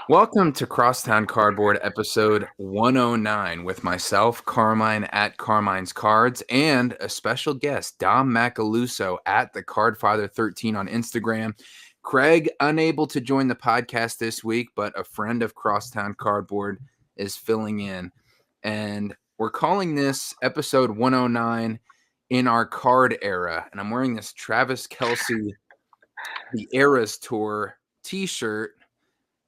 Welcome to Crosstown Cardboard episode 109 with myself, Carmine at Carmine's Cards, and a special guest, Dom Macaluso at the Cardfather13 on Instagram. Craig, unable to join the podcast this week, but a friend of Crosstown Cardboard is filling in. And we're calling this episode 109 in our card era. And I'm wearing this Travis Kelce, the Eras Tour t-shirt.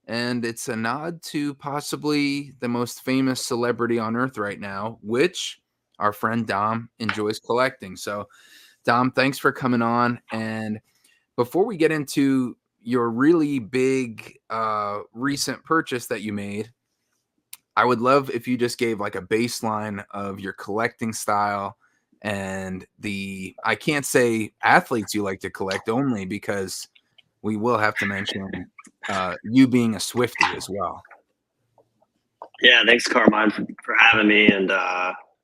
And it's a nod to possibly the most famous celebrity on earth right now, which our friend Dom enjoys collecting. So, Dom, thanks for coming on. And before we get into your really big recent purchase that you made, I would love if you just gave like a baseline of your collecting style and I can't say athletes you like to collect only because we will have to mention you being a Swiftie as well. Yeah, thanks, Carmine, for having me, and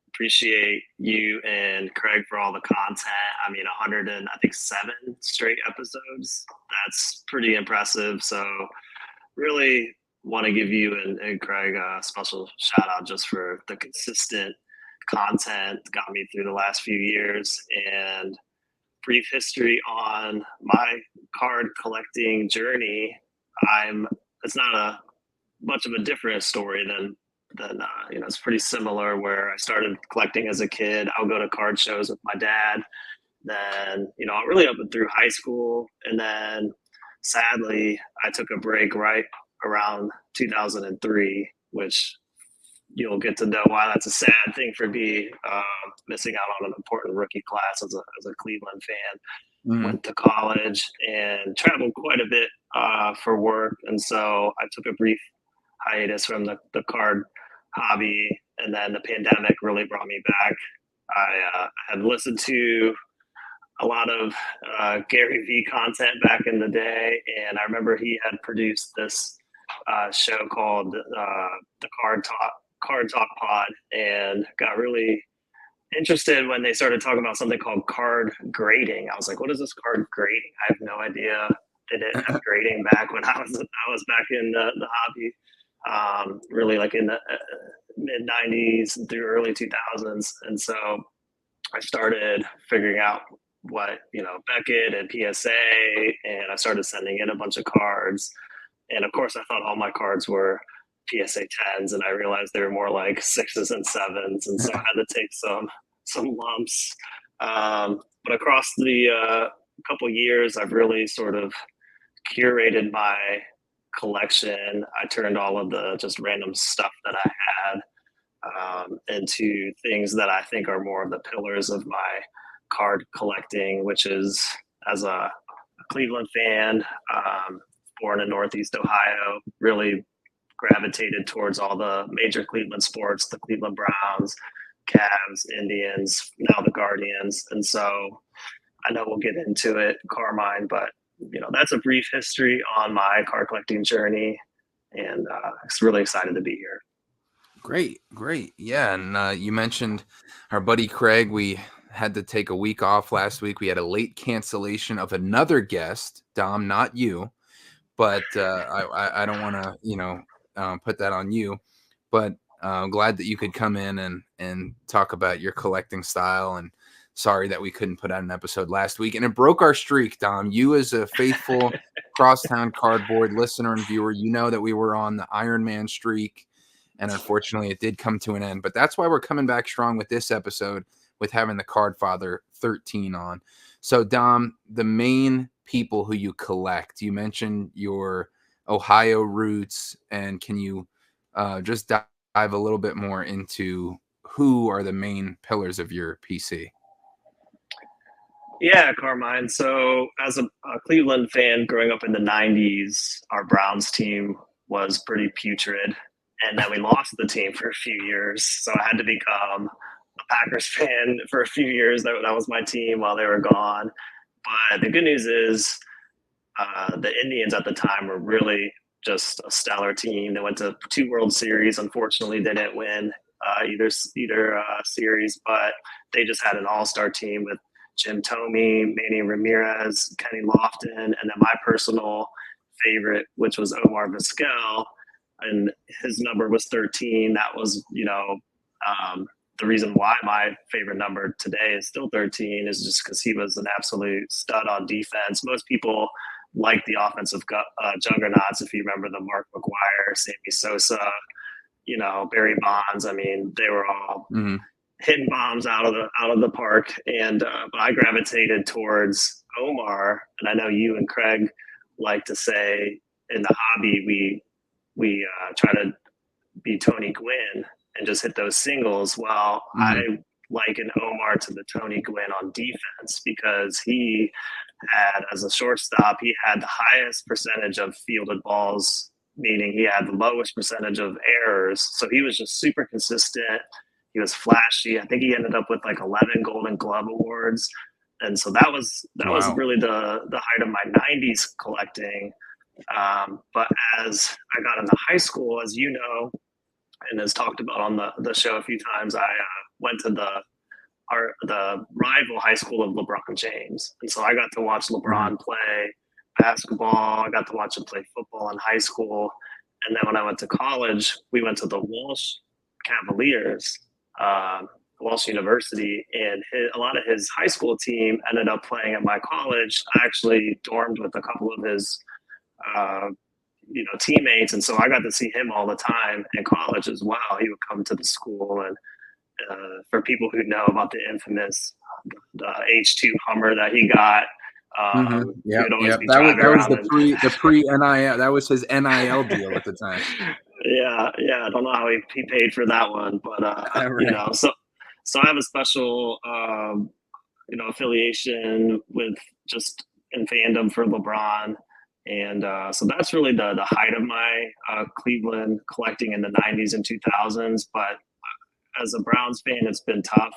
appreciate you and Craig for all the content. I mean, 107 straight episodes. That's pretty impressive. So, really want to give you and Craig a special shout out just for the consistent content. Got me through the last few years, and brief history on my card collecting journey. It's not a much of a different story than it's pretty similar. Where I started collecting as a kid, I'll go to card shows with my dad. Then really up and through high school, and then sadly I took a break right around 2003, which you'll get to know why that's a sad thing for me, missing out on an important rookie class as a Cleveland fan. Went to college and traveled quite a bit for work, and so I took a brief hiatus from the card hobby, and then the pandemic really brought me back. I had listened to a lot of Gary V content back in the day, and I remember he had produced this show called the Card Talk Pod, and got really interested when they started talking about something called card grading. I was like, what is this card grading? I have no idea. They didn't have grading back when I was back in the hobby, really like in the mid 90s through early 2000s. And so I started figuring out what, Beckett and PSA, and I started sending in a bunch of cards. And of course, I thought all my cards were PSA 10s, and I realized they were more like 6s and 7s, and so I had to take some lumps. But across the couple years, I've really sort of curated my collection. I turned all of the just random stuff that I had into things that I think are more of the pillars of my card collecting, which is, as a Cleveland fan, born in Northeast Ohio, really gravitated towards all the major Cleveland sports, the Cleveland Browns, Cavs, Indians, now the Guardians. And so I know we'll get into it, Carmine, but that's a brief history on my card collecting journey, and I'm really excited to be here. Great. Yeah, and you mentioned our buddy Craig. We had to take a week off last week. We had a late cancellation of another guest, Dom, not you, but I don't want to, put that on you. But I'm glad that you could come in and talk about your collecting style. And sorry that we couldn't put out an episode last week. And it broke our streak, Dom. You, as a faithful Crosstown Cardboard listener and viewer, you know that we were on the Iron Man streak. And unfortunately, it did come to an end. But that's why we're coming back strong with this episode, with having the Cardfather 13 on. So, Dom, the main people who you collect, you mentioned your Ohio roots. And can you just dive a little bit more into who are the main pillars of your PC? Yeah, Carmine. So, as a Cleveland fan growing up in the 90s, our Browns team was pretty putrid. And then we lost the team for a few years. So, I had to become a Packers fan for a few years. That was my team while they were gone. But the good news is the Indians at the time were really just a stellar team. They went to 2 World Series. Unfortunately, they didn't win either series, but they just had an all-star team with Jim Thome, Manny Ramirez, Kenny Lofton, and then my personal favorite, which was Omar Vizquel. and his number was 13. That was, the reason why my favorite number today is still 13 is just because he was an absolute stud on defense. Most people like the offensive juggernauts. If you remember the Mark McGuire, Sammy Sosa, Barry Bonds. I mean, they were all hitting bombs out of the park. And but I gravitated towards Omar, and I know you and Craig like to say in the hobby we try to be Tony Gwynn and just hit those singles. Well, I liken Omar to the Tony Gwynn on defense because he had, as a shortstop, he had the highest percentage of fielded balls, meaning he had the lowest percentage of errors. So he was just super consistent. He was flashy. I think he ended up with like 11 Golden Glove awards. And so that was really the height of my 90s collecting. But as I got into high school, as you know, and as talked about on the show a few times, I went to the rival high school of LeBron James. And so I got to watch LeBron play basketball. I got to watch him play football in high school. And then when I went to college, we went to the Walsh Cavaliers, Walsh University, and a lot of his high school team ended up playing at my college. I actually dormed with a couple of his teammates, and so I got to see him all the time in college as well. He would come to the school, and for people who know about the infamous the H2 Hummer that he got, that was the pre NIL. That was his NIL deal at the time. Yeah, I don't know how he paid for that one, but right. So I have a special affiliation with just in fandom for LeBron. And so that's really the height of my Cleveland collecting in the 90s and 2000s. But as a Browns fan, it's been tough,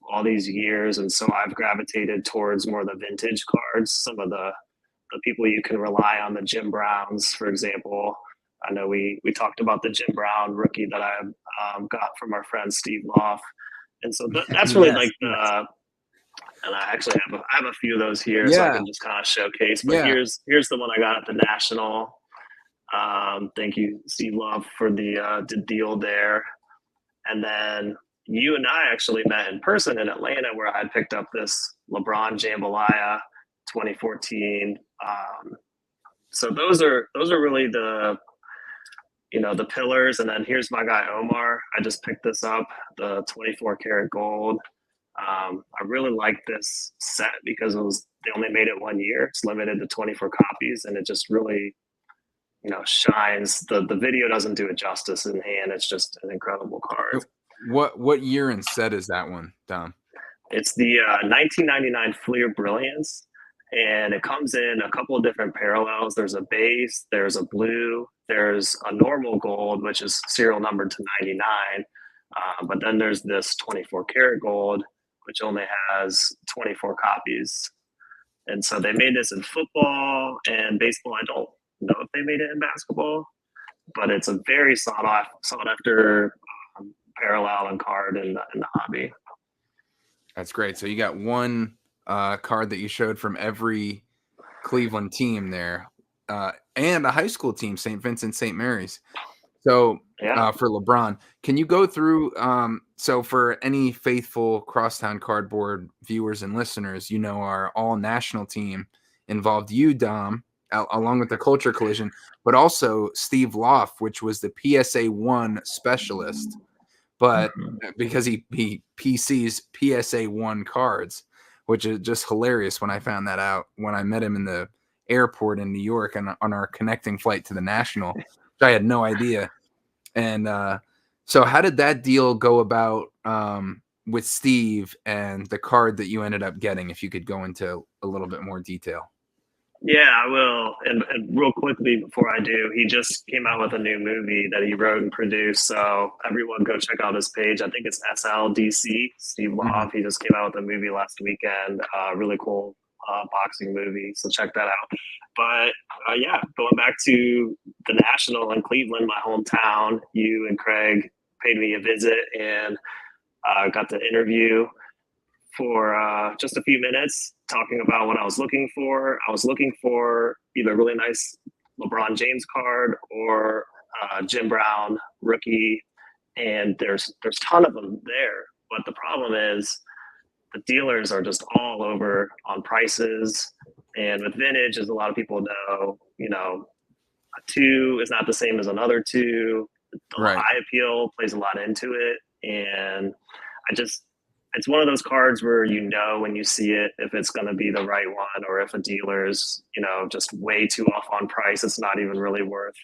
all these years. And so I've gravitated towards more of the vintage cards, some of the people you can rely on, the Jim Browns, for example. I know we talked about the Jim Brown rookie that I got from our friend Steve Loff. And so that's really and I actually have a few of those here, so I can just kind of showcase. But here's the one I got at the National. Thank you, Steve Love, for the deal there. And then you and I actually met in person in Atlanta, where I had picked up this LeBron Jambalaya 2014. So those are really the pillars. And then here's my guy Omar. I just picked this up, the 24 karat gold. I really like this set because they only made it 1 year. It's limited to 24 copies, and it just really, shines. The video doesn't do it justice in hand. It's just an incredible card. What year and set is that one, Dom? It's the 1999 Fleer Brilliance, and it comes in a couple of different parallels. There's a base, there's a blue, there's a normal gold, which is serial numbered to 99, but then there's this 24 karat gold, which only has 24 copies. And so they made this in football and baseball. I don't know if they made it in basketball, but it's a very sought after parallel and card in the hobby. That's great. So you got one card that you showed from every Cleveland team there, and a high school team, St. Vincent St. Mary's. So for LeBron, can you go through, so for any faithful Crosstown Cardboard viewers and listeners, our all-national team involved you, Dom, along with the Culture Collision, but also Steve Loff, which was the PSA 1 specialist, but because he PCs PSA 1 cards, which is just hilarious when I found that out when I met him in the airport in New York and on our connecting flight to the National, which I had no idea. And so how did that deal go about with Steve and the card that you ended up getting, if you could go into a little bit more detail? Yeah, I will. And real quickly before I do, he just came out with a new movie that he wrote and produced. So everyone go check out his page. I think it's SLDC, Steve Loff. He just came out with a movie last weekend. Really cool boxing movie. So check that out. But going back to the National in Cleveland, my hometown, you and Craig paid me a visit and got to interview for just a few minutes talking about what I was looking for. I was looking for either really nice LeBron James card or Jim Brown rookie, and there's a ton of them there. But the problem is the dealers are just all over on prices. And with vintage, as a lot of people know, a two is not the same as another two. The Right. eye appeal plays a lot into it. And it's one of those cards where when you see it if it's going to be the right one, or if a dealer's just way too off on price, it's not even really worth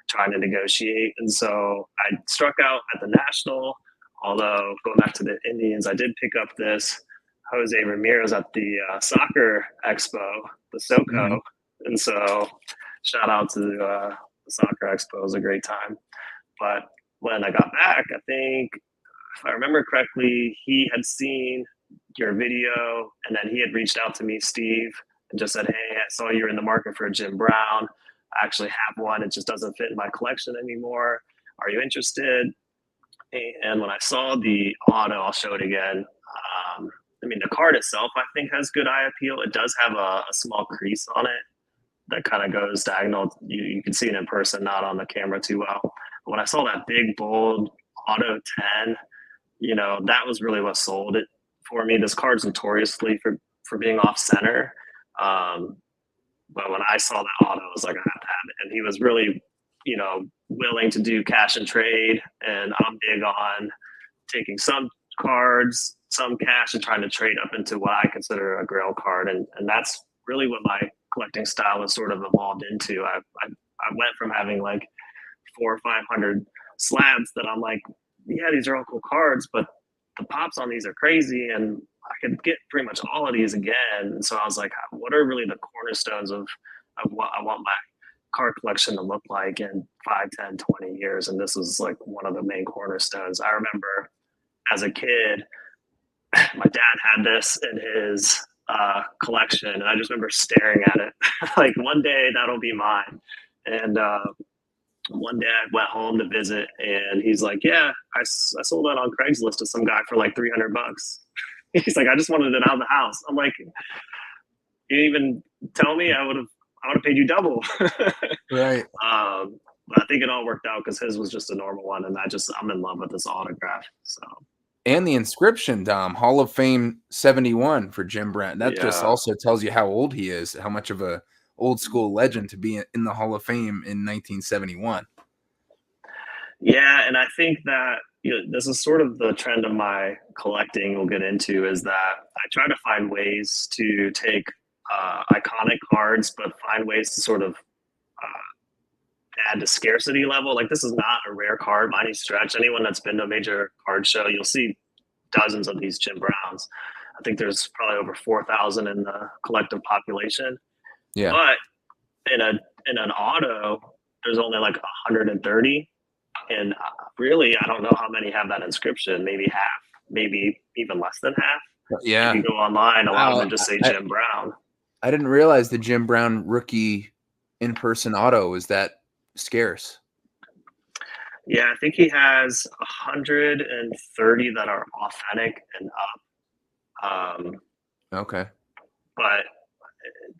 trying to negotiate. And so I struck out at the National, although going back to the Indians, I did pick up this Jose Ramirez at the Soccer Expo, the SoCo. And so shout out to the Soccer Expo. It was a great time. But when I got back, I think, if I remember correctly, he had seen your video, and then he had reached out to me, Steve, and just said, "Hey, I saw you're in the market for a Jim Brown. I actually have one. It just doesn't fit in my collection anymore. Are you interested?" And when I saw the auto, I'll show it again. The card itself, I think, has good eye appeal. It does have a small crease on it that kind of goes diagonal. You can see it in person, not on the camera too well. But when I saw that big, bold auto 10, that was really what sold it for me. This card's notoriously for being off center. But when I saw that auto, I was like, I have to have it. And he was really, willing to do cash and trade. And I'm big on taking some cards, some cash, and trying to trade up into what I consider a grail card. And that's really what my collecting style has sort of evolved into. I went from having like 400 or 500 slabs that I'm like, yeah, these are all cool cards, but the pops on these are crazy, and I could get pretty much all of these again. And so I was like, what are really the cornerstones of what I want my card collection to look like in 5, 10, 20 years? And this was like one of the main cornerstones. I remember as a kid, my dad had this in his collection, and I just remember staring at it like, one day that'll be mine. And one day I went home to visit, and he's like, "Yeah, I sold that on Craigslist to some guy for like $300." He's like, "I just wanted it out of the house." I'm like, "You didn't even tell me? I would have paid you double." Right. But I think it all worked out because his was just a normal one, and I'm in love with this autograph. So. And the inscription, Dom, Hall of Fame 71 for Jim Brown. That just also tells you how old he is, how much of a old school legend to be in the Hall of Fame in 1971. Yeah, and I think that this is sort of the trend of my collecting we'll get into, is that I try to find ways to take iconic cards, but find ways to sort of add to scarcity level. Like, this is not a rare card by any stretch. Anyone that's been to a major card show, you'll see dozens of these Jim Browns. I think there's probably over 4,000 in the collective population. Yeah. But in an auto, there's only like 130, and really, I don't know how many have that inscription. Maybe half, maybe even less than half. Yeah. If you go online, a lot of them just say Jim Brown. I didn't realize the Jim Brown rookie in-person auto is that scarce. Yeah, I think he has 130 that are authentic and up. Okay. But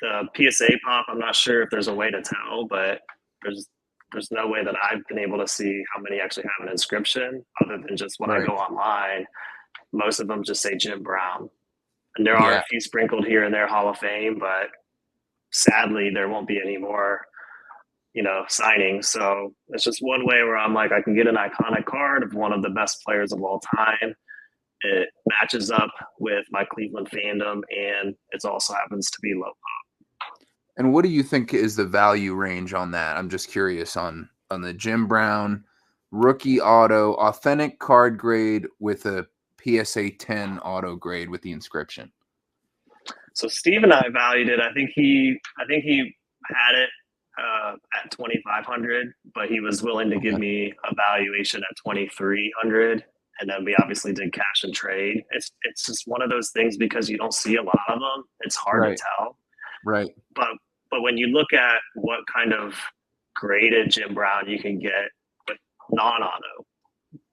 the PSA pop, I'm not sure if there's a way to tell, but there's no way that I've been able to see how many actually have an inscription, other than just when I go online. Most of them just say Jim Brown. And there are a few sprinkled here and there Hall of Fame, but sadly there won't be any more, signings. So it's just one way where I'm like, I can get an iconic card of one of the best players of all time. It matches up with my Cleveland fandom, and it also happens to be low pop. And what do you think is the value range on that? I'm just curious on the Jim Brown rookie auto, authentic card grade with a PSA 10 auto grade with the inscription. So Steve and I valued it. I think he had it at 2,500, but he was willing to give me a valuation at 2,300. And then we obviously did cash and trade. It's just one of those things, because you don't see a lot of them. It's hard to tell. Right. But when you look at what kind of graded Jim Brown you can get with non-auto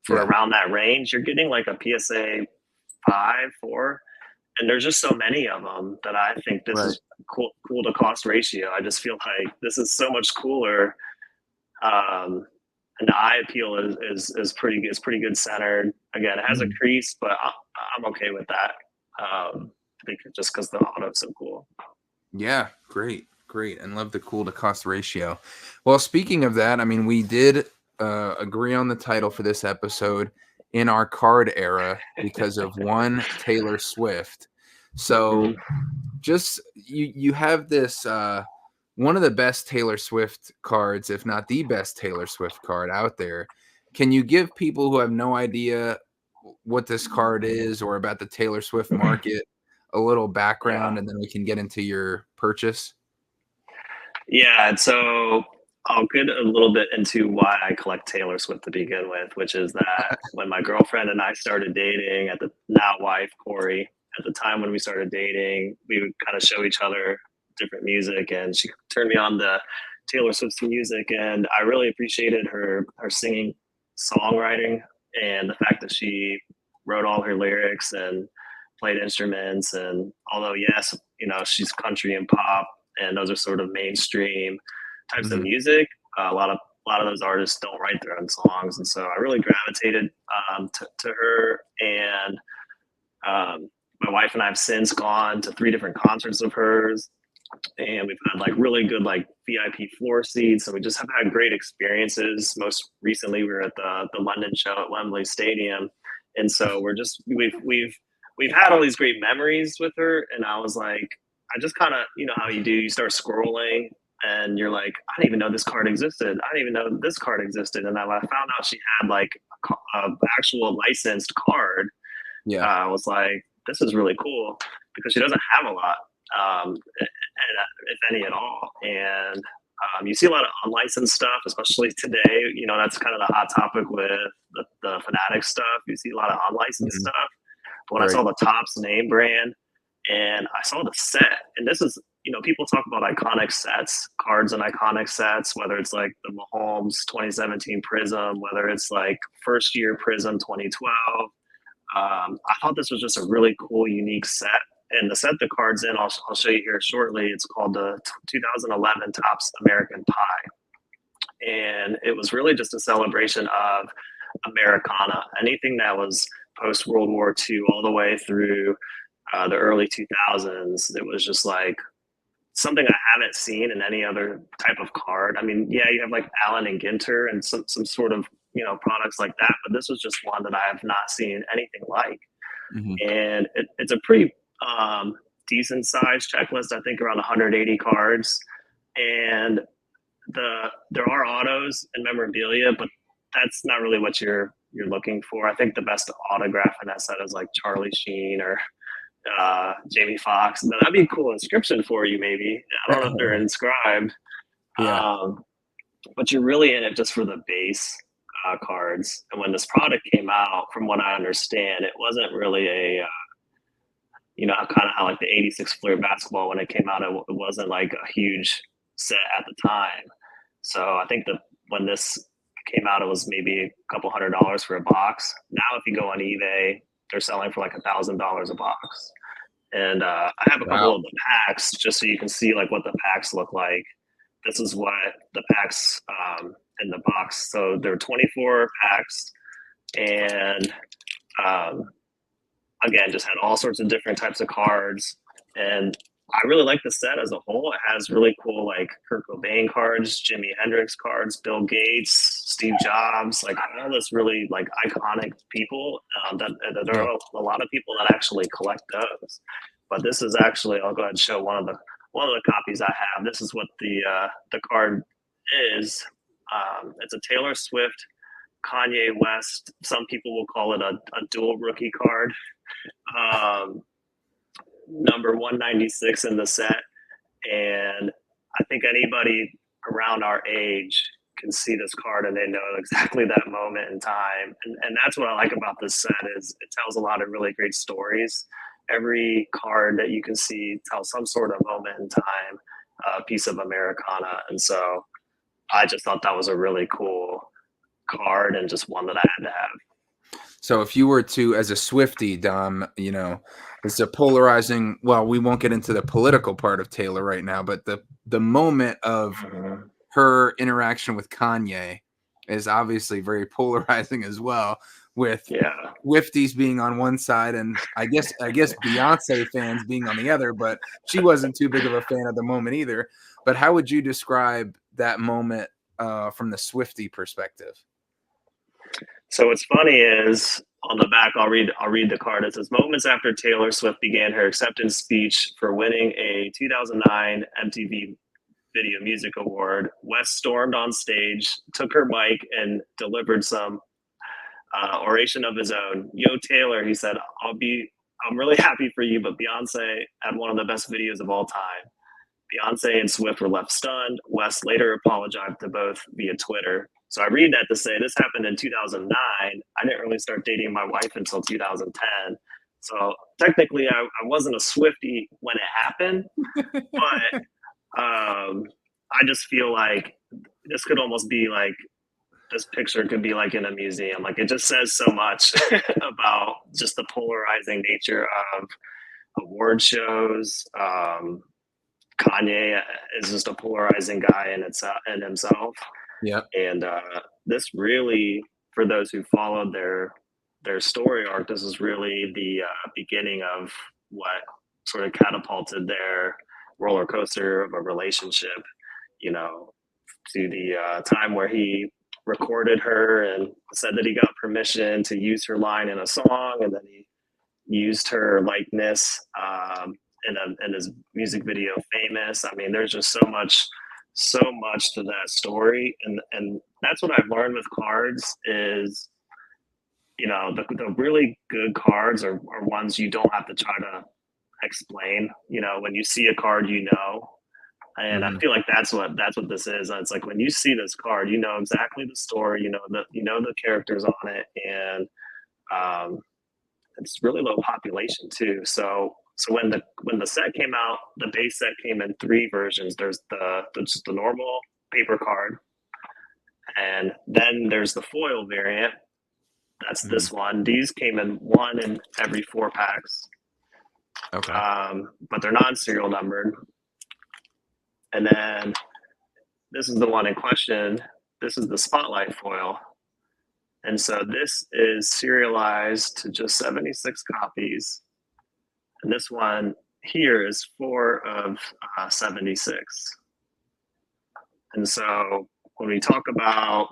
for around that range, you're getting like a PSA 5, 4, and there's just so many of them that I think this cool to cost ratio. I just feel like this is so much cooler. And the eye appeal is pretty good centered. Again, it has a crease, but I'm okay with that. Just because the auto is so cool. Yeah, great, and love the cool to cost ratio. Well, speaking of that, I mean, we did agree on the title for this episode in our card era because of one Taylor Swift. So just you have this one of the best Taylor Swift cards, if not the best Taylor Swift card out there. Can you give people who have no idea what this card is or about the Taylor Swift market a little background, and then we can get into your purchase? Yeah, and so I'll get a little bit into why I collect Taylor Swift to begin with, which is that when my girlfriend and I started dating, at the now wife Corey, at the time when we started dating, we would kind of show each other different music, and she turned me on to Taylor Swift's music, and I really appreciated her singing, songwriting, and the fact that she wrote all her lyrics and played instruments. And although yes, she's country and pop, and those are sort of mainstream types of music, a lot of those artists don't write their own songs, and so I really gravitated to her. And my wife and I have since gone to 3 different concerts of hers, and we've had like really good like VIP floor seats, and we just have had great experiences. Most recently, we were at the London show at Wembley Stadium, and so we've had all these great memories with her. And I was like, I just kind of, how you do, you start scrolling and you're like, I didn't even know this card existed. I didn't even know this card existed. And then when I found out she had like a actual licensed card, I was like, this is really cool, because she doesn't have a lot, and if any at all. And you see a lot of unlicensed stuff, especially today. That's kind of the hot topic with the Fanatic stuff. You see a lot of unlicensed stuff. But when I saw the Topps name brand, and I saw the set, and this is, people talk about iconic sets, cards and iconic sets, whether it's like the Mahomes 2017 Prism, whether it's like first year Prism 2012. I thought this was just a really cool, unique set. And the set the cards in, I'll show you here shortly. It's called the 2011 Topps American Pie. And it was really just a celebration of Americana, anything that was post World War II all the way through the early 2000s. It was just like something I haven't seen in any other type of card. I mean, yeah, you have like Allen and Ginter and some sort of, products like that, but this was just one that I have not seen anything like. And it's a pretty decent size checklist. I think around 180 cards, and there are autos and memorabilia, but that's not really what you're looking for. I think the best autograph in that set is like Charlie Sheen or Jamie Foxx. That'd be a cool inscription for you, maybe. I don't know if they're inscribed. But you're really in it just for the base cards. And when this product came out, from what I understand, it wasn't really a kind of how like the 86 Fleer basketball, when it came out, it wasn't like a huge set at the time. So I think that when this came out, it was maybe a couple $100 for a box. Now, if you go on eBay, they're selling for like $1,000 a box. And I have a couple of the packs, just so you can see like what the packs look like. This is what the packs in the box. So there are 24 packs, and again, just had all sorts of different types of cards. And I really like the set as a whole. It has really cool like Kurt Cobain cards, Jimi Hendrix cards, Bill Gates, Steve Jobs, like all this really like iconic people. That there are a lot of people that actually collect those. But this is actually, I'll go ahead and show one of the copies I have. This is what the card is. It's a Taylor Swift, Kanye West. Some people will call it a dual rookie card. Number 196 in the set. And I think anybody around our age can see this card and they know exactly that moment in time. And that's what I like about this set, is it tells a lot of really great stories. Every card that you can see tells some sort of moment in time, a piece of Americana. And so I just thought that was a really cool card, and just one that I had to have. So if you were to, as a Swiftie, Dom, you know, it's a polarizing. Well, we won't get into the political part of Taylor right now, but the moment of Mhm. her interaction with Kanye is obviously very polarizing as well, with Yeah. Swifties being on one side and I guess Beyonce fans being on the other, but she wasn't too big of a fan at the moment either. But how would you describe that moment from the Swiftie perspective? So what's funny is on the back, I'll read the card. It says moments after Taylor Swift began her acceptance speech for winning a 2009 MTV Video Music Award, West stormed on stage, took her mic, and delivered some oration of his own. Yo, Taylor, he said, I'm really happy for you, but Beyonce had one of the best videos of all time. Beyonce and Swift were left stunned. West later apologized to both via Twitter. So I read that to say this happened in 2009. I didn't really start dating my wife until 2010. So technically, I wasn't a Swiftie when it happened, but I just feel like this could almost be like this picture could be like in a museum. Like it just says so much about just the polarizing nature of award shows. Kanye is just a polarizing guy in himself, Yeah. and this really, for those who followed their story arc, this is really the beginning of what sort of catapulted their roller coaster of a relationship. You know, to the time where he recorded her and said that he got permission to use her line in a song, and then he used her likeness in his music video Famous. I mean, there's just so much to that story, and that's what I've learned with cards is, you know, the really good cards are ones you don't have to try to explain. You know, when you see a card, you know, and I Mhm. feel like that's what this is. It's like when you see this card, you know exactly the story, you know the characters on it, and um, it's really low population too. So when the set came out, the base set came in three versions. There's just the normal paper card, and then there's the foil variant. That's Mhm. this one. These came in one in every four packs, Okay. but they're non-serial numbered. And then this is the one in question. This is the spotlight foil. And so this is serialized to just 76 copies. And this one here is 4 of 76. And so when we talk about,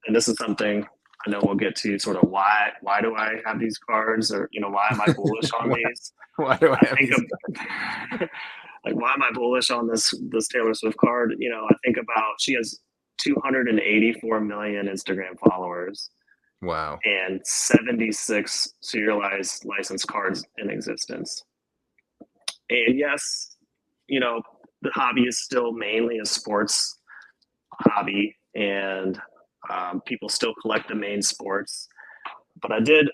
and this is something I know we'll get to, sort of why do I have these cards, or why am I bullish on why, these? why do I I have think these? of like, why am I bullish on this Taylor Swift card? I think about, she has 284 million Instagram followers Wow. and 76 serialized licensed cards in existence. And yes, you know, the hobby is still mainly a sports hobby, and people still collect the main sports. But I did,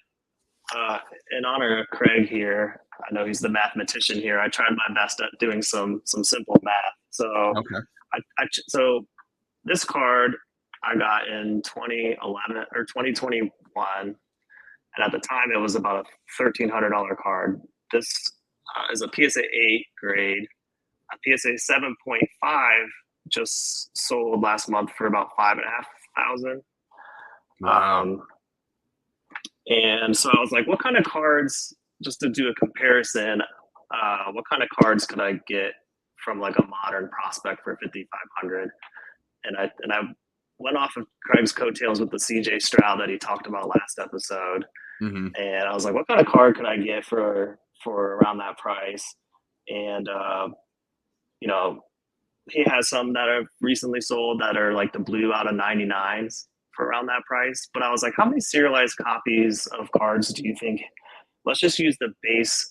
in honor of Craig here, I know he's the mathematician here. I tried my best at doing some simple math. So Okay. so this card I got in 2011 or 2021, and at the time it was about a $1,300 card. This is a PSA 8 grade. A PSA 7.5 just sold last month for about 5,500. Wow. And so I was like, what kind of cards, just to do a comparison, what kind of cards could I get from like a modern prospect for 5,500? And I went off of Craig's coattails with the CJ Stroud that he talked about last episode. Hmm. And I was like, what kind of card could I get for around that price? And you know, he has some that have recently sold that are like the blue out of 99s for around that price. But I was like, how many serialized copies of cards do you think? Let's just use the base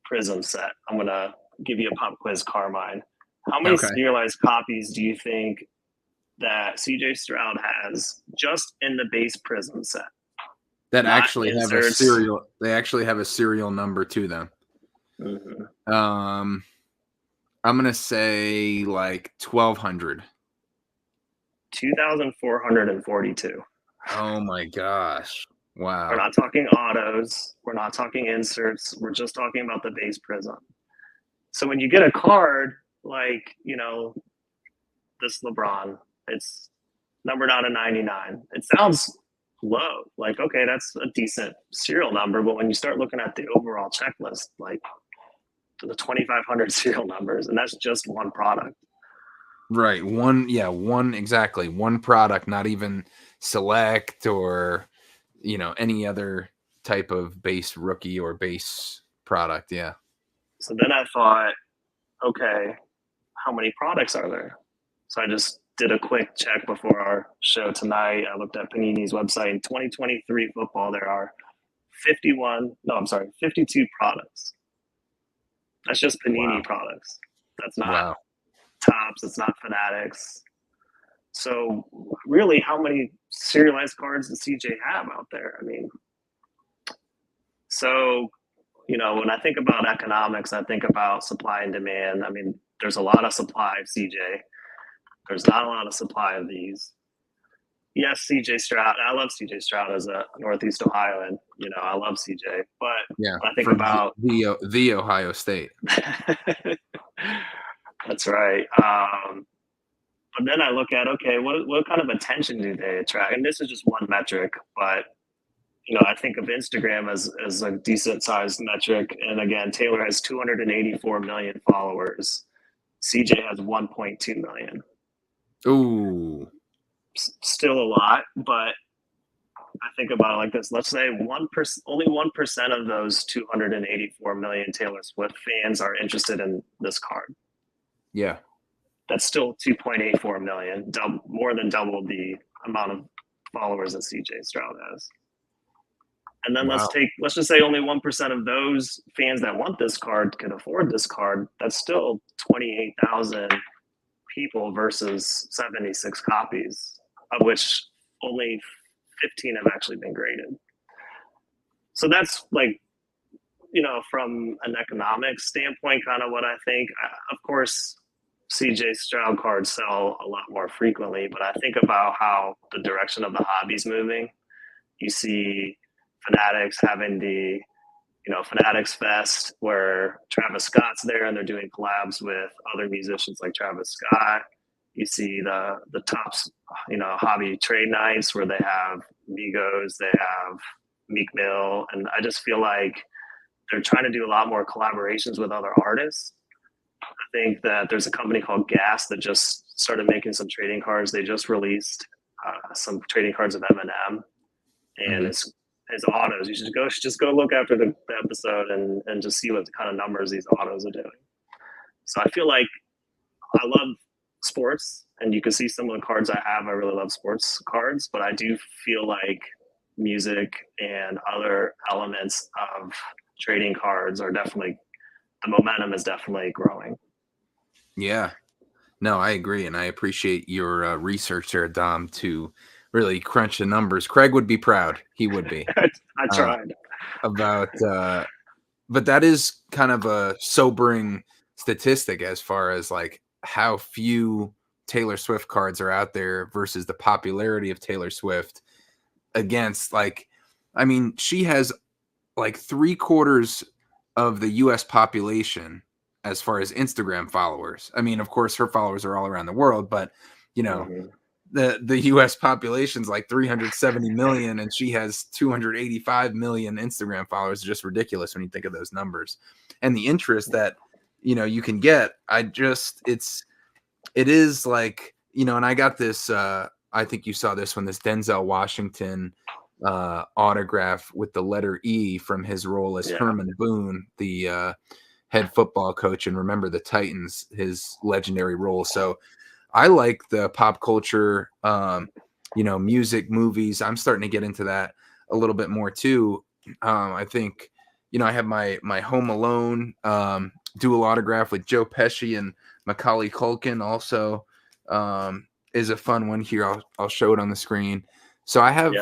Prism set. I'm gonna give you a pop quiz, Carmine. How many Okay. serialized copies do you think that CJ Stroud has just in the base Prism set? That Not actually have a inserts. serial. They actually have a serial number to them. Mhm. Um, I'm gonna say like 1,200. 2,442. Oh my gosh. We're Wow. not talking autos. We're not talking inserts. We're just talking about the base prism. So when you get a card like, this LeBron, it's numbered out of 99. It sounds low. Like, okay, that's a decent serial number. But when you start looking at the overall checklist, like the 2,500 serial numbers, and that's just one product. Right. Exactly. One product, not even select or, any other type of base rookie or base product. Yeah. So then I thought, okay, how many products are there? So I just did a quick check before our show tonight. I looked at Panini's website. In 2023 football, there are 52 products. That's just Panini Wow. products. That's not Wow. Tops. It's not Fanatics. So really, how many serialized cards does CJ have out there? I mean, so when I think about economics, I think about supply and demand. I mean, there's a lot of supply of CJ. There's not a lot of supply of these. Yes, CJ Stroud. I love CJ Stroud as a Northeast Ohioan. I love CJ. But Yeah. when I think From about the Ohio State. that's right. But then I look at, okay, what kind of attention do they attract? And this is just one metric, but I think of Instagram as a decent sized metric. And again, Taylor has 284 million followers. CJ has 1.2 million. Ooh. Still a lot, but I think about it like this. Let's say only 1% of those 284 million Taylor Swift fans are interested in this card. Yeah. That's still 2.84 million, more than double the amount of followers that CJ Stroud has. And then Wow. let's just say only 1% of those fans that want this card can afford this card. That's still 28,000 people versus 76 copies, of which only 15 have actually been graded. So that's like, from an economic standpoint, kind of what I think. Of course, CJ Stroud cards sell a lot more frequently, but I think about how the direction of the hobby's moving. You see Fanatics having the Fanatics Fest where Travis Scott's there and they're doing collabs with other musicians like Travis Scott. You see the Tops, hobby trade nights where they have Migos, they have Meek Mill, and I just feel like they're trying to do a lot more collaborations with other artists. I think that there's a company called Gas that just started making some trading cards. They just released some trading cards of Eminem and his autos. You should just go look after the episode and just see what kind of numbers these autos are doing. So I feel like I love sports, and you can see some of the cards I have. I really love sports cards, but I do feel like music and other elements of trading cards are definitely, the momentum is definitely growing. Yeah. No, I agree. And I appreciate your research there, Dom, to really crunch the numbers. Craig would be proud. He would be. I tried. But that is kind of a sobering statistic as far as like how few Taylor Swift cards are out there versus the popularity of Taylor Swift against she has like 3/4 of the US population as far as Instagram followers. I mean, of course her followers are all around the world, but the US population's like 370 million and she has 285 million Instagram followers. Just ridiculous when you think of those numbers. And the interest that you can get, it is like, and I got this I think you saw this one, this Denzel Washington autograph with the letter E from his role as Herman Boone, the head football coach, and Remember the Titans, his legendary role. So I like the pop culture, music, movies. I'm starting to get into that a little bit more too. I think, I have my Home Alone dual autograph with Joe Pesci and Macaulay Culkin also is a fun one here. I'll show it on the screen. So I have,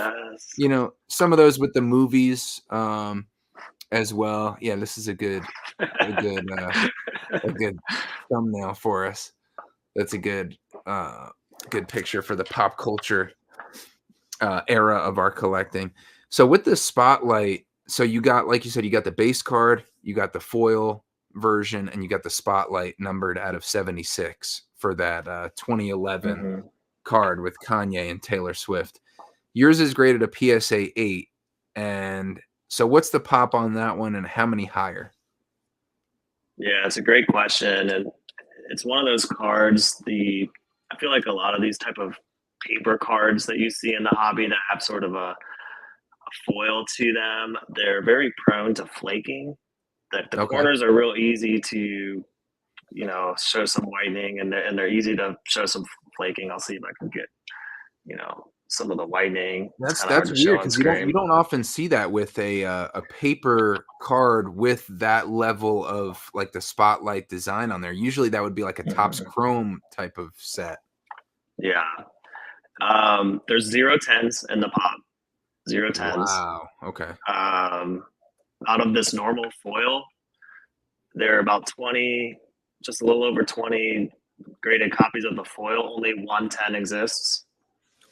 some of those with the movies as well. Yeah, this is a good thumbnail for us. That's a good picture for the pop culture era of our collecting. So with the spotlight, so you got, like you said, you got the base card, you got the foil version, and you got the spotlight numbered out of 76 for that 2011 Mhm. card with Kanye and Taylor Swift. Yours is graded a PSA 8. And so what's the pop on that one and how many higher? Yeah, it's a great question, and it's one of those cards. I feel like a lot of these type of paper cards that you see in the hobby that have sort of a foil to them, they're very prone to flaking. The Okay. corners are real easy to, show some whitening, and they're easy to show some flaking. I'll see if I can get, some of the whitening. It's That's kind of hard that's to weird show on because you screen. don't often see that with a paper card with that level of like the spotlight design on there. Usually that would be like a Topps Mhm. Chrome type of set. Yeah. There's 0 tens in the pop, 0 tens. Wow. Okay. Um, Out of this normal foil, there are about 20, just a little over 20 graded copies of the foil. Only 110 exists.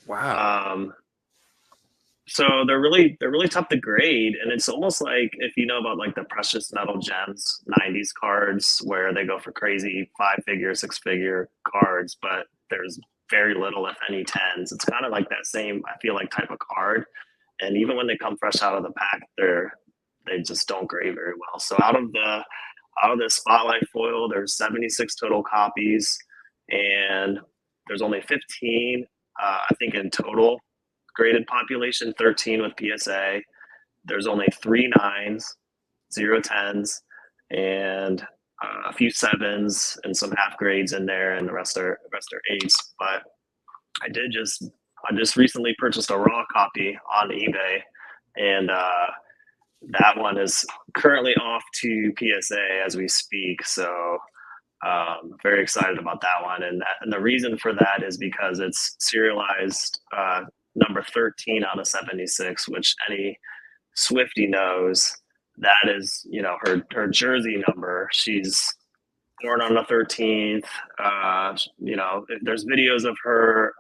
Wow. Um, so they're really tough to grade, and it's almost like if you know about like the precious metal gems 90s cards where they go for crazy 5 figure, 6 figure cards, but there's very little if any tens. It's kind of like that same, I feel like, type of card. And even when they come fresh out of the pack, they just don't grade very well. So out of the spotlight foil, there's 76 total copies, and there's only 15, I think, in total graded population, 13 with PSA. There's only 3 9s, 0 tens, and a few sevens and some half grades in there, and the rest are eights. But I just recently purchased a raw copy on eBay, and that one is currently off to PSA as we speak. So very excited about that one, and the reason for that is because it's serialized number 13 out of 76, which any Swiftie knows that is, her jersey number. She's born on the 13th. There's videos of her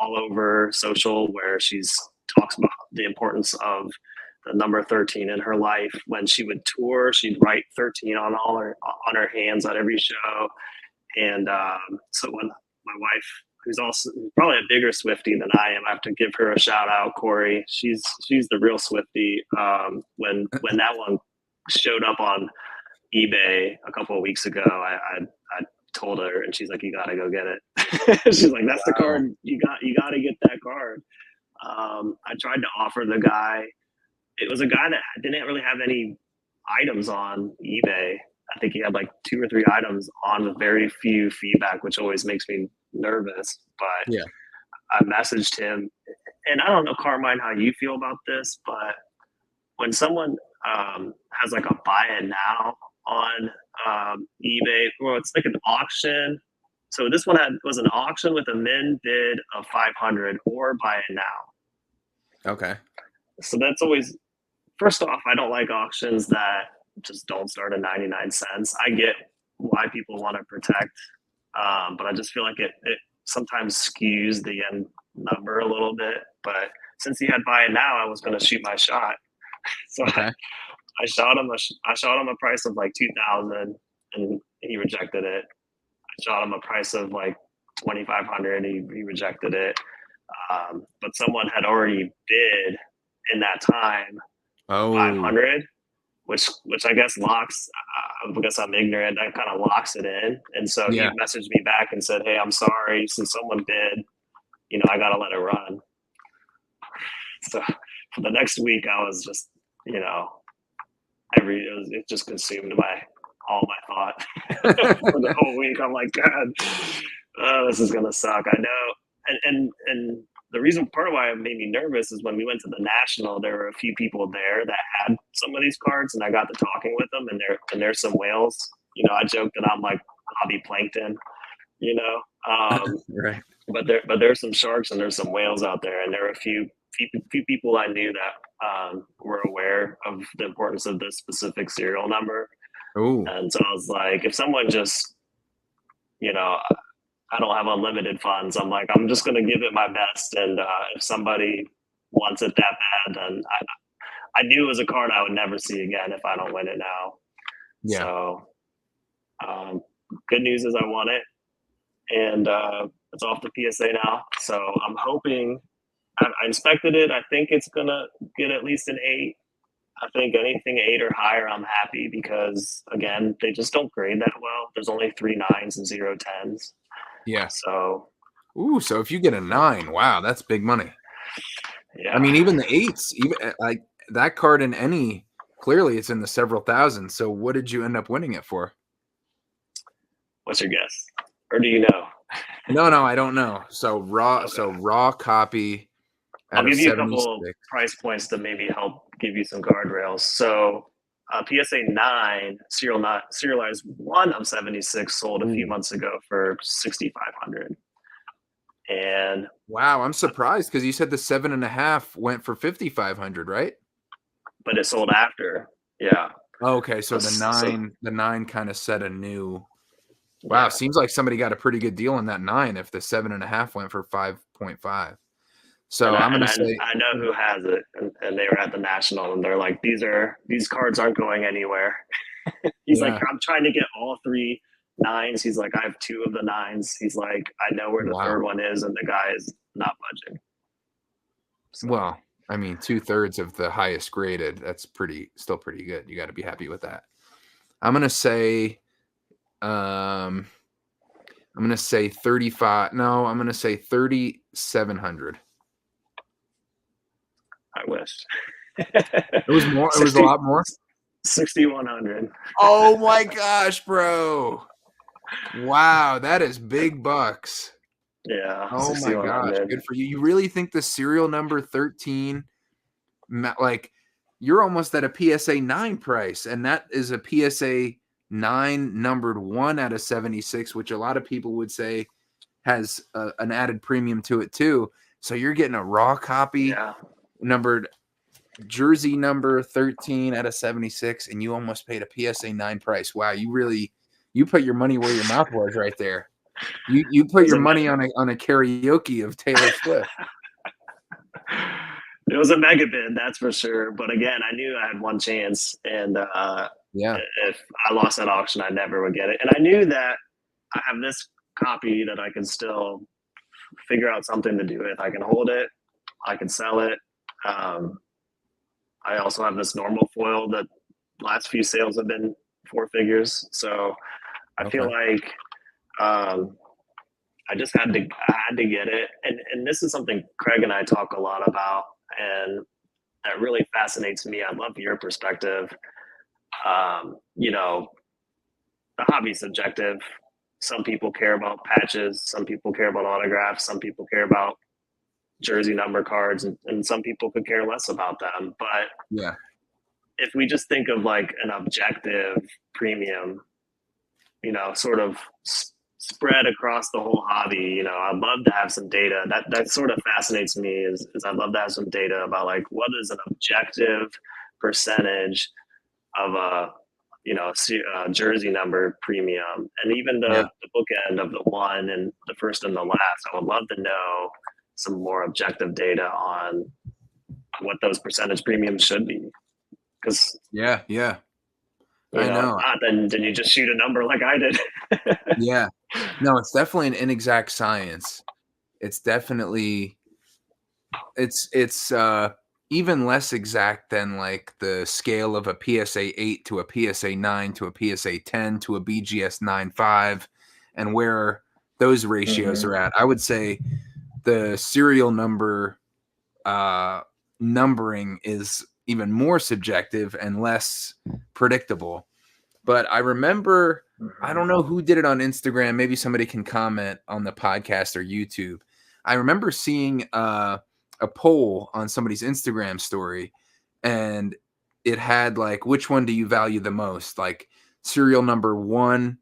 all over social where she's talks about the importance of the number 13 in her life. When she would tour, she'd write 13 on her hands at every show. And so when my wife, who's also probably a bigger Swiftie than I have to give her a shout out, Corey. She's the real Swiftie. When that one showed up on eBay a couple of weeks ago, I told her, and she's like, "You gotta go get it." She's like, "That's the Wow. card. You gotta get that card." I tried to offer the guy. It was a guy that didn't really have any items on eBay. I think he had like 2 or 3 items on with very few feedback, which always makes me nervous. But Yeah. I messaged him, and I don't know, Carmine, how you feel about this, but when someone has like a buy it now on eBay, or it's like an auction. So this one was an auction with a min bid of 500 or buy it now. Okay. So that's always, first off, I don't like auctions that just don't start at 99 cents. I get why people want to protect, but I just feel like it sometimes skews the end number a little bit. But since he had buy it now, I was going to shoot my shot. So Okay. I shot him a price of like 2,000, and he rejected it. I shot him a price of like 2,500. He rejected it. But someone had already bid in that time Oh, 500, which I guess locks. I guess I'm ignorant. That kind of locks it in. And so he yeah. messaged me back and said, "Hey, I'm sorry. Since someone bid, I got to let it run." So for the next week, I was just, you know, it just consumed all my thought for the whole week. I'm like, God, this is gonna suck. I know, and the reason, part of why it made me nervous is when we went to the national, there were a few people there that had some of these cards, and I got to talking with them, and there's some whales. I joke that I'm like hobby plankton. You know, Right. but there's some sharks and there's some whales out there, and there are a few people I knew that were aware of the importance of this specific serial number. Oh, And so I was like, if someone just, you know, I don't have unlimited funds. I'm like, I'm just going to give it my best. And if somebody wants it that bad, then I knew it was a card I would never see again if I don't win it now. Yeah. So good news is I won it, and it's off the PSA now. So I'm hoping. I inspected it. I think it's gonna get at least an 8. I think anything 8 or higher, I'm happy because again, they just don't grade that well. There's only 3 9s and 0 10s. Yeah. So, Ooh, so if you get a 9, wow, that's big money. yeah. I mean, even the 8s, even like that card in any, clearly it's in the several thousands. So what did you end up winning it for? What's your guess? Or do you know? No, I don't know. So raw copy. I'll give you a couple price points to maybe help give you some guardrails. So PSA 9, serialized 1 of 76 sold a few months ago for 6,500. And wow, I'm surprised because you said the 7.5 went for 5,500, right? But it sold after. Yeah. Okay, so the 9 kind of set a new. Wow, seems like somebody got a pretty good deal on that 9 if the 7.5 went for 5.5. So I'm gonna say I know who has it, and they were at the National, and they're like, these cards aren't going anywhere. He's like, I'm trying to get all 3 9s. He's like, I have 2 of the 9s. He's like, I know where the third one is, and the guy is not budging. So. Well, I mean, 2/3 of the highest graded. That's still pretty good. You got to be happy with that. I'm gonna say 35. No, I'm gonna say 3,700. I wish. It was more. It was a lot more. 6,100. Oh my gosh, bro! Wow, that is big bucks. Yeah. Oh my gosh, good for you. You really think the serial number 13, like you're almost at a PSA 9 price, and that is a PSA 9 numbered 1 out of 76, which a lot of people would say has an added premium to it too. So you're getting a raw copy, numbered jersey number 13 out of 76, and you almost paid a PSA 9 price. Wow, you put your money where your mouth was right there. You put your money on a karaoke of Taylor Swift. It was a mega bid, that's for sure. But again, I knew I had one chance, and if I lost that auction, I never would get it. And I knew that I have this copy that I can still figure out something to do with. I can hold it, I can sell it. I also have this normal foil that last few sales have been 4 figures. So I feel like I just had to get it. And this is something Craig and I talk a lot about, and that really fascinates me. I love your perspective. The hobby's subjective. Some people care about patches, some people care about autographs, some people care about jersey number cards, and some people could care less about them. But if we just think of like an objective premium, sort of spread across the whole hobby, I'd love to have some data. That sort of fascinates me is I'd love to have some data about like what is an objective percentage of a jersey number premium, and even the bookend of the 1 and the first and the last. I would love to know some more objective data on what those percentage premiums should be. Because I know. Then you just shoot a number like I did. Yeah. No, it's definitely an inexact science. It's definitely it's even less exact than like the scale of a PSA 8 to a PSA 9 to a PSA 10 to a BGS 9.5 and where those ratios are at. I would say the serial number numbering is even more subjective and less predictable. But I remember, I don't know who did it on Instagram. Maybe somebody can comment on the podcast or YouTube. I remember seeing a poll on somebody's Instagram story, and it had like, which one do you value the most? Like serial number 1,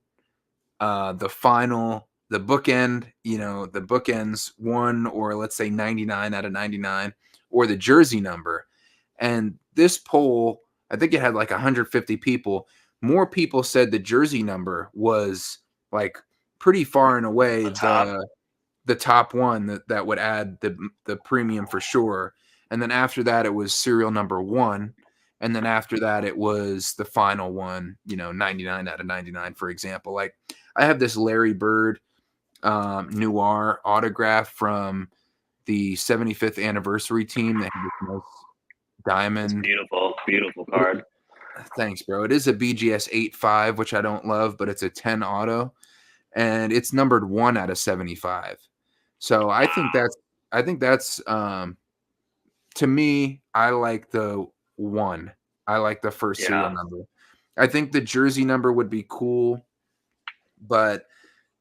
the final, the bookend, the bookends 1, or let's say 99 out of 99, or the jersey number. And this poll, I think it had like 150 people. More people said the jersey number was like pretty far and away the top one that would add the premium for sure. and then after that it was serial number 1, and then after that it was the final one, 99 out of 99, for example. Like, I have this Larry Bird noir autograph from the 75th anniversary team. They had this nice diamond. Beautiful card. Thanks, bro. It is a BGS 85, which I don't love, but it's a 10 auto, and it's numbered 1 out of 75. So I think that's to me, I like the 1. I like the first serial number. I think the jersey number would be cool, but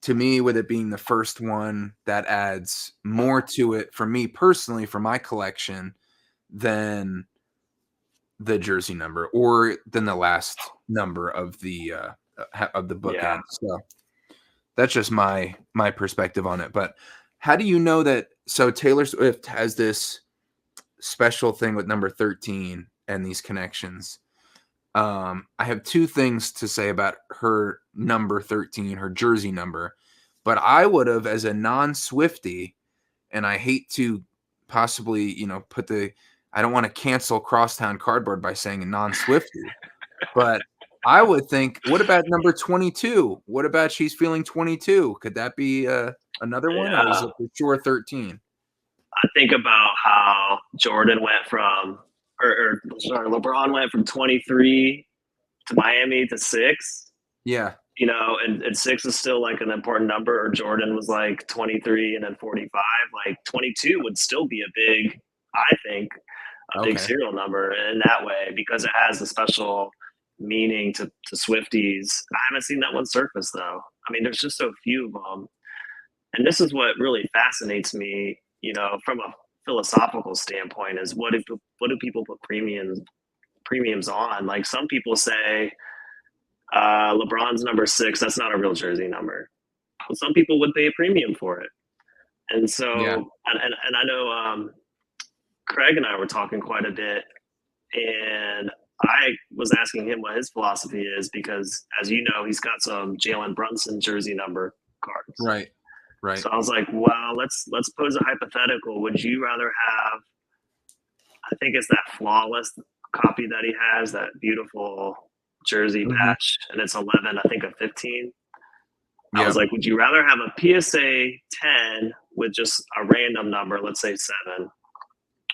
to me, with it being the first one, that adds more to it for me personally, for my collection, than the jersey number or than the last number of the bookend. So that's just my perspective on it. But how do you know that? So Taylor Swift has this special thing with number 13 and these connections. I have 2 things to say about her number 13, her jersey number, but I would have, as a non-Swiftie, and I hate to possibly, I don't want to cancel Crosstown Cardboard by saying a non-Swiftie, but I would think, what about number 22? What about She's Feeling 22? Could that be another one, or is it for sure 13? I think about how Jordan went from, LeBron went from 23 to Miami to 6. Yeah. And 6 is still like an important number, or Jordan was like 23 and then 45. Like 22 would still be I think, a big serial number in that way, because it has a special meaning to Swifties. I haven't seen that one surface, though. I mean, there's just so few of them. And this is what really fascinates me, from a philosophical standpoint, is what do people put premiums on? Like, some people say LeBron's number 6, that's not a real jersey number. Well, some people would pay a premium for it. And so, and I know Craig and I were talking quite a bit, and I was asking him what his philosophy is, because, as you know, he's got some Jalen Brunson jersey number cards. Right. So I was like, well, let's pose a hypothetical. Would you rather have, I think it's that flawless copy that he has, that beautiful jersey patch, and it's 11, I think, of 15. I was like, would you rather have a PSA 10 with just a random number, let's say 7,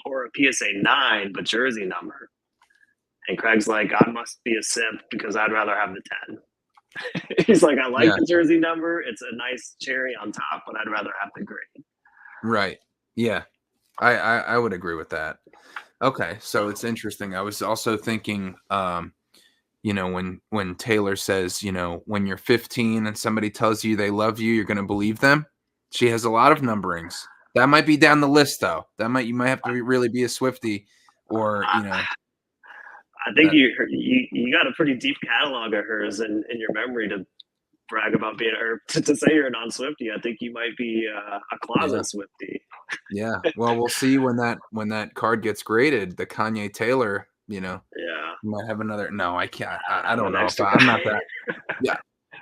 or a PSA 9 but jersey number? And Craig's like, I must be a simp because I'd rather have the 10. He's like, I like the jersey number. It's a nice cherry on top, but I'd rather have the green. Right. Yeah. I would agree with that. Okay. So it's interesting. I was also thinking, when Taylor says, when you're 15 and somebody tells you they love you, you're going to believe them. She has a lot of numberings. That might be down the list, though. You might have to really be a Swiftie, or, I think you got a pretty deep catalog of hers in your memory to brag about being, or to say you're a non-Swiftie. I think you might be a closet Swiftie. Yeah. Well, we'll see when that card gets graded. The Kanye Taylor, you might have another. No, I can't. I don't know. I'm not that. Yeah.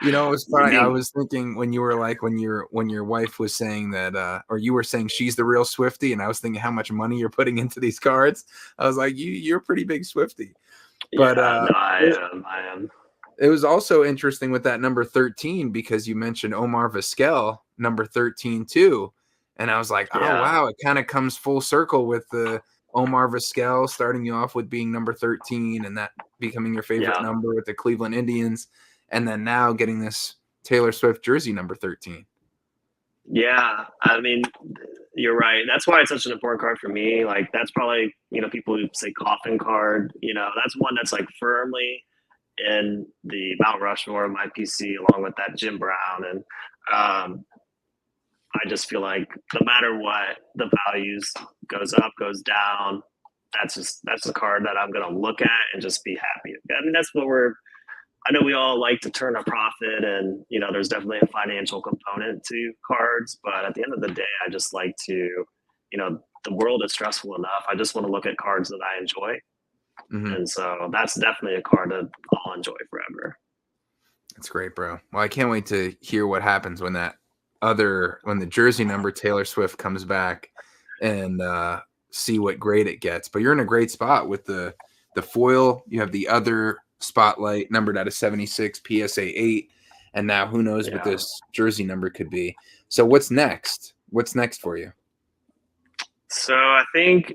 It was funny. I was thinking when you were like, when your wife was saying that, or you were saying she's the real Swiftie, and I was thinking how much money you're putting into these cards. I was like, you're a pretty big Swiftie. But I am. It was also interesting with that number 13, because you mentioned Omar Vizquel, number 13 too, and I was like, oh wow, it kind of comes full circle with the Omar Vizquel starting you off with being number 13, and that becoming your favorite number with the Cleveland Indians, and then now getting this Taylor Swift jersey number 13. Yeah, I mean, you're right. That's why it's such an important card for me. Like, that's probably, people who say coffin card, that's one that's like firmly in the Mount Rushmore of my PC, along with that Jim Brown. And I just feel like no matter what, the values goes up, goes down. That's the card that I'm going to look at and just be happy. I mean, that's what I know we all like to turn a profit, and, there's definitely a financial component to cards, but at the end of the day, I just like to, the world is stressful enough. I just want to look at cards that I enjoy. And so that's definitely a card that I'll enjoy forever. That's great, bro. Well, I can't wait to hear what happens when the jersey number Taylor Swift comes back and see what grade it gets. But you're in a great spot with the foil. You have the other spotlight numbered out of 76, PSA 8, and now who knows what this jersey number could be. So what's next? What's next for you? So I think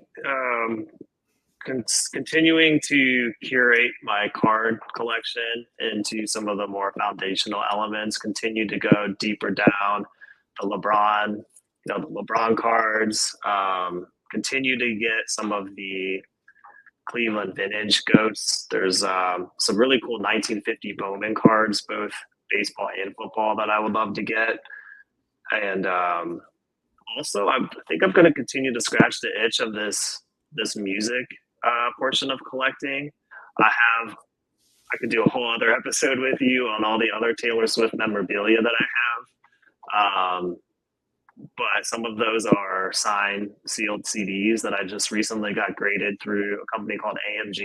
continuing to curate my card collection into some of the more foundational elements, continue to go deeper down the LeBron, the LeBron cards, continue to get some of the Cleveland vintage goats. There's some really cool 1950 Bowman cards, both baseball and football, that I would love to get. And also, I think I'm going to continue to scratch the itch of this music portion of collecting. I could do a whole other episode with you on all the other Taylor Swift memorabilia that I have. But some of those are signed, sealed CDs that I just recently got graded through a company called AMG,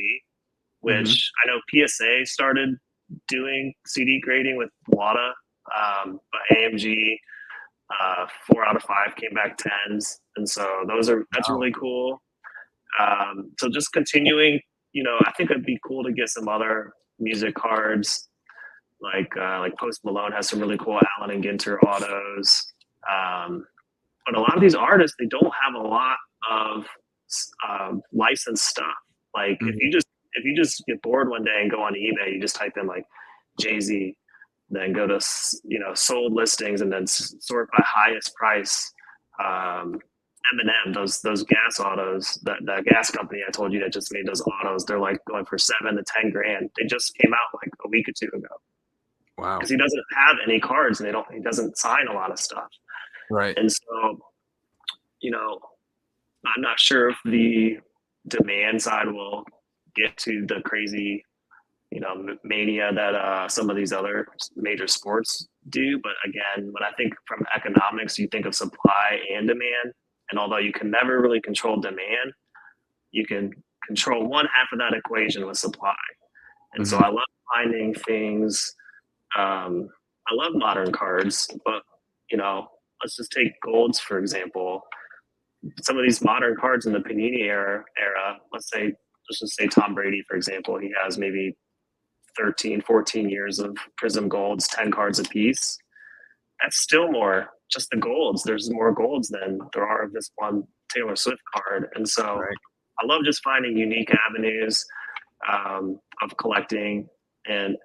which I know PSA started doing CD grading with Wada, but AMG, 4 out of 5 came back 10s, and so that's really cool. So just continuing, I think it'd be cool to get some other music cards, like Post Malone has some really cool Allen and Ginter autos. But a lot of these artists, they don't have a lot of licensed stuff. Like if you just get bored one day and go on eBay, you just type in like Jay-Z, then go to sold listings and then sort by highest price. M&M, those gas autos, that gas company I told you that just made those autos, they're like going for $7 to $10 grand. They just came out like a week or two ago. Wow. Because he doesn't have any cards and he doesn't sign a lot of stuff. Right. And so, I'm not sure if the demand side will get to the crazy, mania that some of these other major sports do. But again, when I think from economics, you think of supply and demand. And although you can never really control demand, you can control one half of that equation with supply. And so I love finding things. I love modern cards, but let's just take golds, for example. Some of these modern cards in the Panini era, let's just say Tom Brady, for example, he has maybe 13, 14 years of Prism Golds, 10 cards a piece. That's still more, just the golds. There's more golds than there are of this one Taylor Swift card. And so I love just finding unique avenues of collecting. And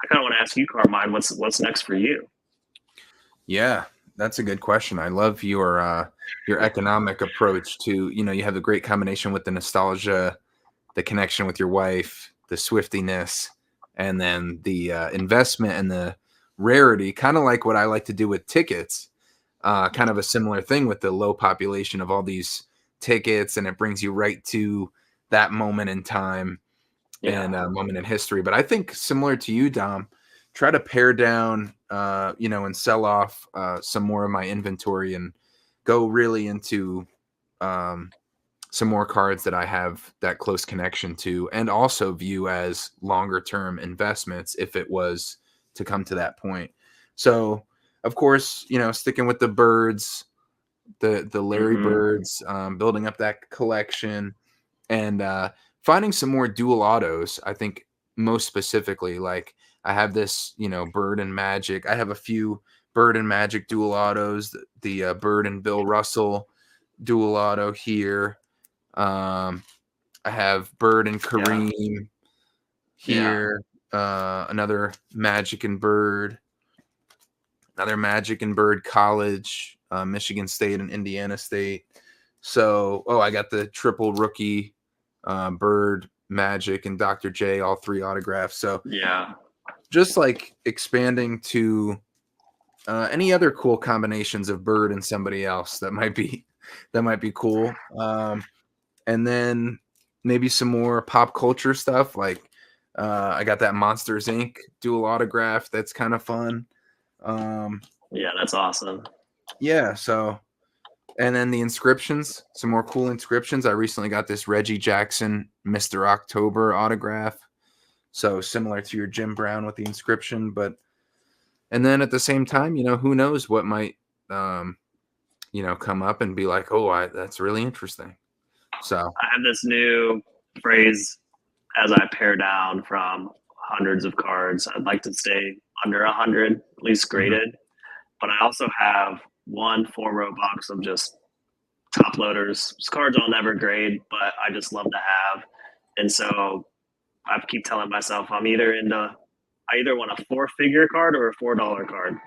I kind of want to ask you, Carmine, what's next for you? Yeah, that's a good question. I love your economic approach to, you have the great combination with the nostalgia, the connection with your wife, the Swiftiness, and then the investment and the rarity, kind of like what I like to do with tickets. Kind of a similar thing with the low population of all these tickets, and it brings you right to that moment in time and a moment in history. But I think similar to you, Dom, try to pare down, and sell off some more of my inventory and go really into some more cards that I have that close connection to, and also view as longer term investments if it was to come to that point. So, of course, sticking with the birds, the Larry Birds, building up that collection, and finding some more dual autos. I think most specifically, like I have this, Bird and Magic. I have a few Bird and Magic dual autos. The Bird and Bill Russell dual auto here. I have Bird and Kareem here. Another Magic and Bird. Another Magic and Bird college, Michigan State and Indiana State. So, I got the triple rookie, Bird, Magic, and Dr. J, all 3 autographs. So, just like expanding to any other cool combinations of Bird and somebody else that might be cool. And then maybe some more pop culture stuff. Like I got that Monsters Inc. dual autograph. That's kind of fun. That's awesome. Yeah. So, and then the inscriptions, some more cool inscriptions. I recently got this Reggie Jackson Mr. October autograph. So similar to your Jim Brown with the inscription, and then at the same time, who knows what might, come up and be like, that's really interesting. So I have this new phrase as I pare down from hundreds of cards. I'd like to stay under 100, at least graded. But I also have one 4-row box of just top loaders. It's cards I'll never grade, but I just love to have. And so I keep telling myself I either want a 4-figure card or a $4 card.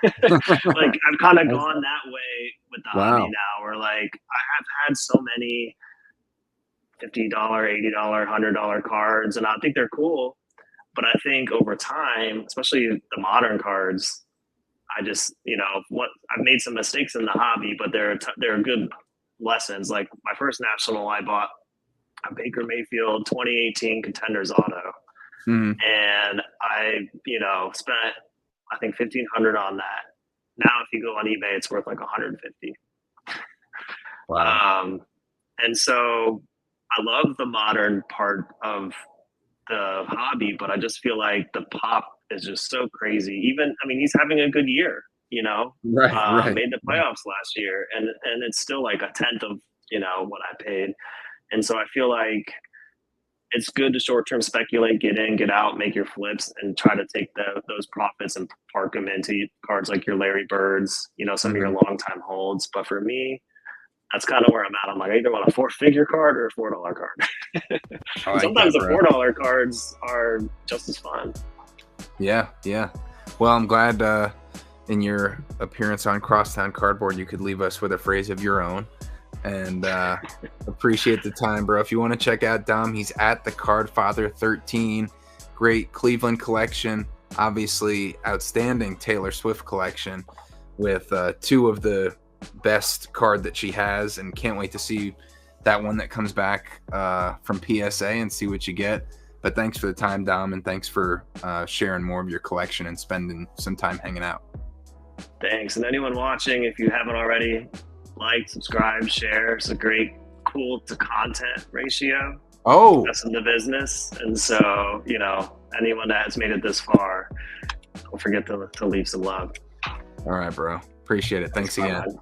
Like I've kind of gone that way with the hobby now, where like I have had so many $50, $80, $100 cards, and I think they're cool. But I think over time, especially the modern cards, I just, I've made some mistakes in the hobby, but they're good lessons. Like my first national, I bought a Baker Mayfield 2018 Contenders auto, and I, spent I think $1,500 on that. Now, if you go on eBay, it's worth like $150. Wow. And so I love the modern part of the hobby, but I just feel like the pop is just so crazy. He's having a good year, Right. Made the playoffs last year, and it's still like a tenth of, what I paid. And so I feel like it's good to short-term speculate, get in, get out, make your flips, and try to take those profits and park them into cards like your Larry Birds, some of your long-time holds. But for me, that's kind of where I'm at. I'm like, I either want a 4-figure card or a $4 card. Sometimes the $4 cards are just as fun. Yeah. Well, I'm glad in your appearance on Crosstown Cardboard, you could leave us with a phrase of your own. And appreciate the time, bro. If you want to check out Dom, he's at the Cardfather 13. Great Cleveland collection. Obviously, outstanding Taylor Swift collection with 2 of the best card that she has, and can't wait to see that one that comes back from PSA and see what you get. But thanks for the time, Dom, and thanks for sharing more of your collection and spending some time hanging out. Thanks. And anyone watching, if you haven't already, like, subscribe, share. It's a great cool to content ratio. That's in the business. And so, anyone that has made it this far, don't forget to leave some love. All right, bro. Appreciate it. Thanks again.